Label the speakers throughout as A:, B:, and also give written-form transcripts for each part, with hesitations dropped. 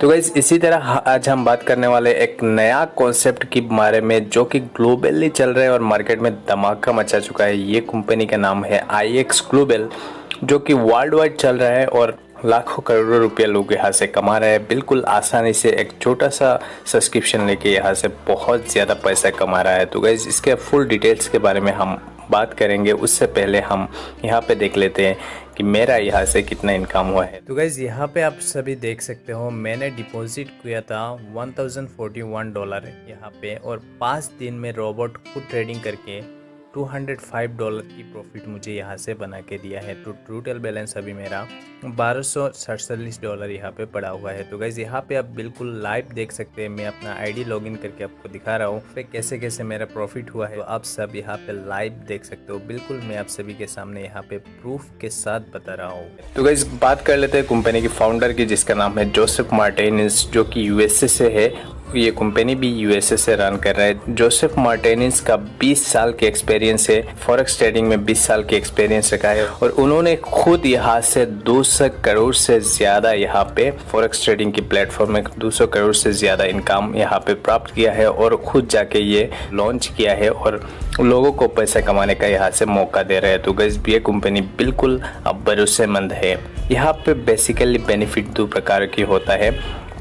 A: तो गाइस इसी तरह आज हम बात करने वाले एक नया कॉन्सेप्ट के बारे में जो कि ग्लोबली चल रहा है और मार्केट में धमाका मचा चुका है। ये कंपनी का नाम है IX ग्लोबल, जो कि वर्ल्ड वाइड चल रहा है और लाखों करोड़ों रुपया लोग यहाँ से कमा रहे हैं बिल्कुल आसानी से। एक छोटा सा सब्सक्रिप्शन लेके यहाँ से बहुत ज़्यादा पैसा कमा रहा है। तो गाइस इसके फुल डिटेल्स के बारे में हम बात करेंगे, उससे पहले हम यहाँ पे देख लेते हैं कि मेरा यहाँ से कितना इनकम हुआ है। तो गाइस यहाँ पे आप सभी देख सकते हो, मैंने डिपॉजिट किया था $1041 यहाँ पे, और 5 दिन में रोबोट खुद ट्रेडिंग करके $205 की प्रॉफिट मुझे यहाँ से बना के दिया है। तो टोटल बैलेंस अभी मेरा $1247 यहाँ पे पड़ा हुआ है। तो गाइज यहाँ पे आप बिल्कुल लाइव देख सकते हैं, मैं अपना आईडी लॉगिन करके आपको दिखा रहा हूँ पे कैसे कैसे मेरा प्रॉफिट हुआ है। तो आप सब यहाँ पे लाइव देख सकते हो, बिल्कुल मैं आप सभी के सामने यहाँ पे प्रूफ के साथ बता रहा हूँ। तो गाइज बात कर लेते हैं कंपनी की फाउंडर की, जिसका नाम है जोसेफ मार्टिनेज, जो कि यूएसए से है। ये कंपनी भी यूएसए से रन कर रहा है। जोसेफ मार्टिनेज का 20 साल के एक्सपीरियंस है, फॉरेक्स ट्रेडिंग में 20 साल के एक्सपीरियंस रखा है, और उन्होंने खुद यहाँ से 200 करोड़ से ज़्यादा यहाँ पे फॉरेक्स ट्रेडिंग की प्लेटफॉर्म में 200 करोड़ से ज़्यादा इनकम यहाँ पे प्राप्त किया है, और खुद जाके ये लॉन्च किया है और लोगों को पैसा कमाने का यहाँ से मौका दे रहे हैं। तो गाइस ये कंपनी बिल्कुल अब भरोसेमंद है। यहाँ पे बेसिकली बेनिफिट 2 प्रकार की होता है।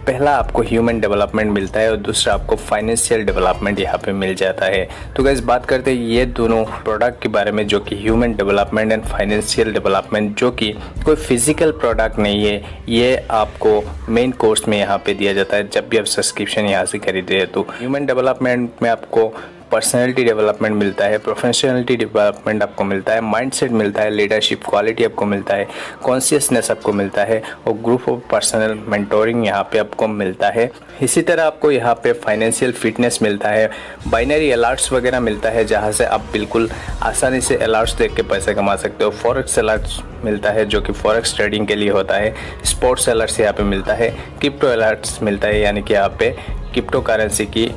A: पहला आपको ह्यूमन डेवलपमेंट मिलता है और दूसरा आपको फाइनेंशियल डेवलपमेंट यहाँ पे मिल जाता है। तो गाइस बात करते हैं ये दोनों प्रोडक्ट के बारे में, जो कि human development and financial development, जो कि कोई फिजिकल प्रोडक्ट नहीं है। ये आपको मेन कोर्स में यहाँ पे दिया जाता है जब भी आप सब्सक्रिप्शन यहाँ से खरीदते हैं। तो ह्यूमन डेवलपमेंट में आपको पर्सनैलिटी डेवलपमेंट मिलता है, प्रोफेशनलिटी डेवलपमेंट आपको मिलता है, माइंडसेट मिलता है, लीडरशिप क्वालिटी आपको मिलता है, कॉन्शियसनेस आपको मिलता है, और ग्रुप ऑफ पर्सनल मेंटोरिंग यहाँ पे आपको मिलता है। इसी तरह आपको यहाँ पे फाइनेंशियल फिटनेस मिलता है, बाइनरी अलर्ट्स वगैरह मिलता है, जहाँ से आप बिल्कुल आसानी से अलर्ट्स देख के पैसे कमा सकते हो। फॉरेक्स अलर्ट्स मिलता है जो कि फॉरेक्स ट्रेडिंग के लिए होता है। स्पोर्ट्स अलर्ट्स यहाँ पे मिलता है। क्रिप्टो अलर्ट्स मिलता है, यानी कि यहाँ पे क्रिप्टो करेंसी की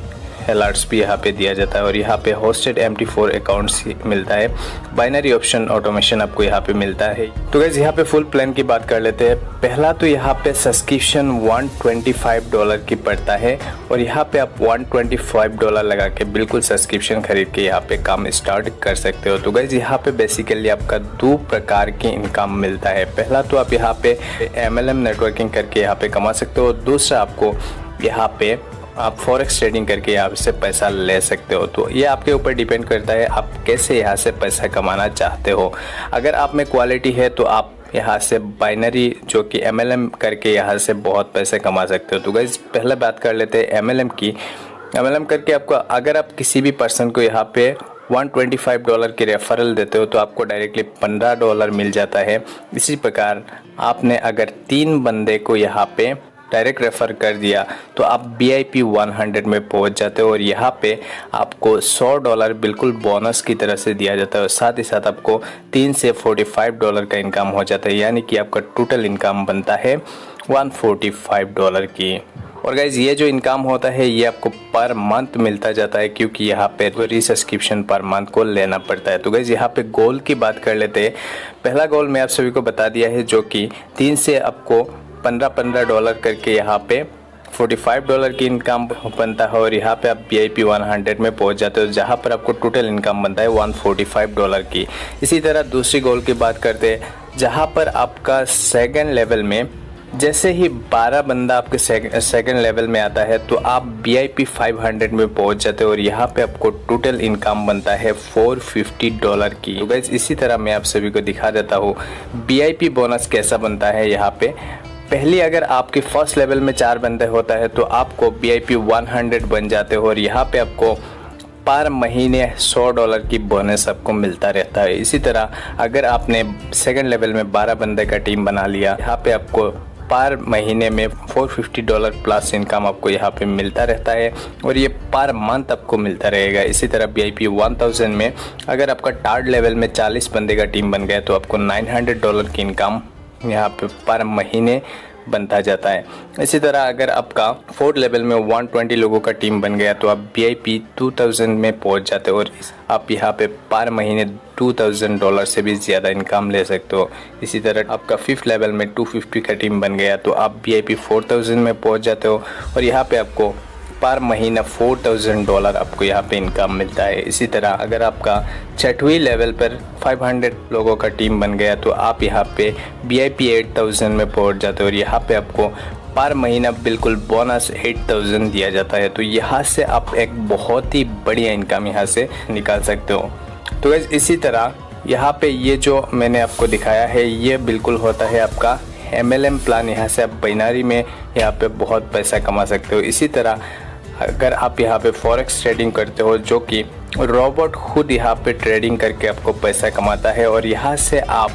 A: अलर्ट्स भी यहाँ पे दिया जाता है, और यहाँ पे होस्टेड MT4 अकाउंट्स मिलता है। बाइनरी ऑप्शन ऑटोमेशन आपको यहाँ पे मिलता है। तो गाइस यहाँ पे फुल प्लान की बात कर लेते हैं। पहला तो यहाँ पे सब्सक्रिप्शन $125 की पड़ता है, और यहाँ पे आप $125 लगा के बिल्कुल सब्सक्रिप्शन खरीद के यहाँ पे काम स्टार्ट कर सकते हो। तो गाइस यहाँ पे बेसिकली आपका 2 प्रकार की इनकम मिलता है। पहला तो आप यहाँ पे MLM नेटवर्किंग करके यहाँ पे कमा सकते हो, दूसरा आपको यहाँ पे आप फॉरेक्स ट्रेडिंग करके यहाँ से पैसा ले सकते हो। तो ये आपके ऊपर डिपेंड करता है आप कैसे यहाँ से पैसा कमाना चाहते हो। अगर आप में क्वालिटी है तो आप यहाँ से बाइनरी जो कि MLM करके यहाँ से बहुत पैसे कमा सकते हो। तो गाइस पहले बात कर लेते हैं MLM की। MLM करके आपको, अगर आप किसी भी पर्सन को यहाँ पे $125 की रेफरल देते हो तो आपको डायरेक्टली $15 मिल जाता है। इसी प्रकार आपने अगर 3 बंदे को यहाँ पे डायरेक्ट रेफ़र कर दिया तो आप VIP 100 में पहुंच जाते हो, और यहाँ पे आपको $100 बिल्कुल बोनस की तरह से दिया जाता है, और साथ ही साथ आपको 3 से $45 का इनकम हो जाता है, यानी कि आपका टोटल इनकम बनता है $145 की। और गाइज ये जो इनकम होता है ये आपको पर मंथ मिलता जाता है, क्योंकि यहाँ पे रीसब्सक्रिप्शन पर मंथ को लेना पड़ता है। तो गाइज यहाँ पे गोल की बात कर लेते हैं। पहला गोल मैं आप सभी को बता दिया है, जो कि 3 से आपको $15 करके यहाँ पे $45 की इनकम बनता है, और यहाँ पे आप VIP 100 में पहुँच जाते हो, जहाँ पर आपको टोटल इनकम बनता है $145 की। इसी तरह दूसरी गोल की बात करते हैं, जहाँ पर आपका सेकंड लेवल में जैसे ही 12 बंदा आपके सेकंड लेवल में आता है तो आप VIP 500 में पहुंच जाते हो, और यहाँ पे आपको टोटल इनकम बनता है $450 की। तो गाइस इसी तरह मैं आप सभी को दिखा देता हूँ VIP बोनस कैसा बनता है। यहाँ पे पहली अगर आपके फर्स्ट लेवल में 4 बंदे होता है तो आपको VIP 100 बन जाते हो, और यहाँ पे आपको पर महीने $100 की बोनस आपको मिलता रहता है। इसी तरह अगर आपने सेकंड लेवल में 12 बंदे का टीम बना लिया, यहाँ पे आपको पर महीने में $450 प्लस इनकम आपको यहाँ पे मिलता रहता है, और ये पर मंथ आपको मिलता रहेगा। इसी तरह VIP 1000 में अगर आपका थर्ड लेवल में 40 बंदे का टीम बन गया तो आपको $900 की इनकम यहाँ पे पर महीने बनता जाता है। इसी तरह अगर आपका 4th लेवल में 120 लोगों का टीम बन गया तो आप VIP 2000 में पहुंच जाते हो और आप यहाँ पे पर महीने $2000 से भी ज़्यादा इनकम ले सकते हो। इसी तरह आपका 5th लेवल में 250 का टीम बन गया तो आप VIP 4000 में पहुंच जाते हो और यहाँ पे आपको पर महीना $4000 आपको यहाँ पे इनकम मिलता है। इसी तरह अगर आपका 6वीं लेवल पर 500 लोगों का टीम बन गया तो आप यहाँ पे VIP 8000 में पहुँच जाते हो और यहाँ पे आपको पर महीना बिल्कुल बोनस 8000 दिया जाता है। तो यहाँ से आप एक बहुत ही बढ़िया इनकम यहाँ से निकाल सकते हो। तो गाइस इसी तरह यहाँ पे ये जो मैंने आपको दिखाया है ये बिल्कुल होता है आपका MLM प्लान। यहाँ से आप बाइनरी में यहाँ पे बहुत पैसा कमा सकते हो। इसी तरह अगर आप यहाँ पे फॉरेक्स ट्रेडिंग करते हो जो कि रोबोट खुद यहाँ पे ट्रेडिंग करके आपको पैसा कमाता है और यहाँ से आप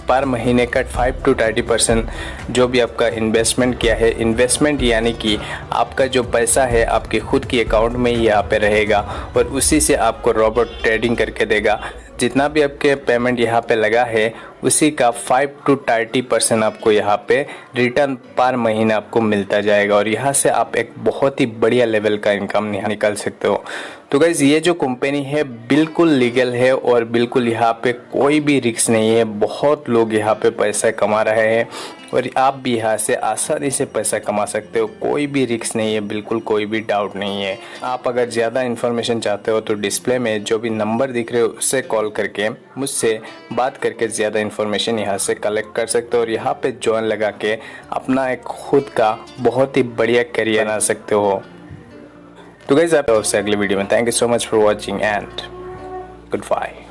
A: पर महीने का 5 to 30% जो भी आपका इन्वेस्टमेंट किया है, इन्वेस्टमेंट यानी कि आपका जो पैसा है आपके खुद की अकाउंट में ही यहाँ पे रहेगा और उसी से आपको रोबोट ट्रेडिंग करके देगा। जितना भी आपके पेमेंट यहाँ पे लगा है उसी का 5 to 30% आपको यहाँ पे रिटर्न पर महीना आपको मिलता जाएगा और यहाँ से आप एक बहुत ही बढ़िया लेवल का इनकम निकाल सकते हो। तो गाइज ये जो कंपनी है बिल्कुल लीगल है और बिल्कुल यहाँ पे कोई भी रिस्क नहीं है। बहुत लोग यहाँ पे पैसा कमा रहे हैं और आप भी यहाँ से आसानी से पैसा कमा सकते हो। कोई भी रिस्क नहीं है, बिल्कुल कोई भी डाउट नहीं है। आप अगर ज़्यादा इन्फॉर्मेशन चाहते हो तो डिस्प्ले में जो भी नंबर दिख रहे हो उससे कॉल करके मुझसे बात करके ज़्यादा इन्फॉर्मेशन यहाँ से कलेक्ट कर सकते हो और यहाँ पे जॉइन लगा के अपना एक खुद का बहुत ही बढ़िया करियर बना सकते हो। तो गाइस आप अगले वीडियो में। Thank you so much for watching and good bye.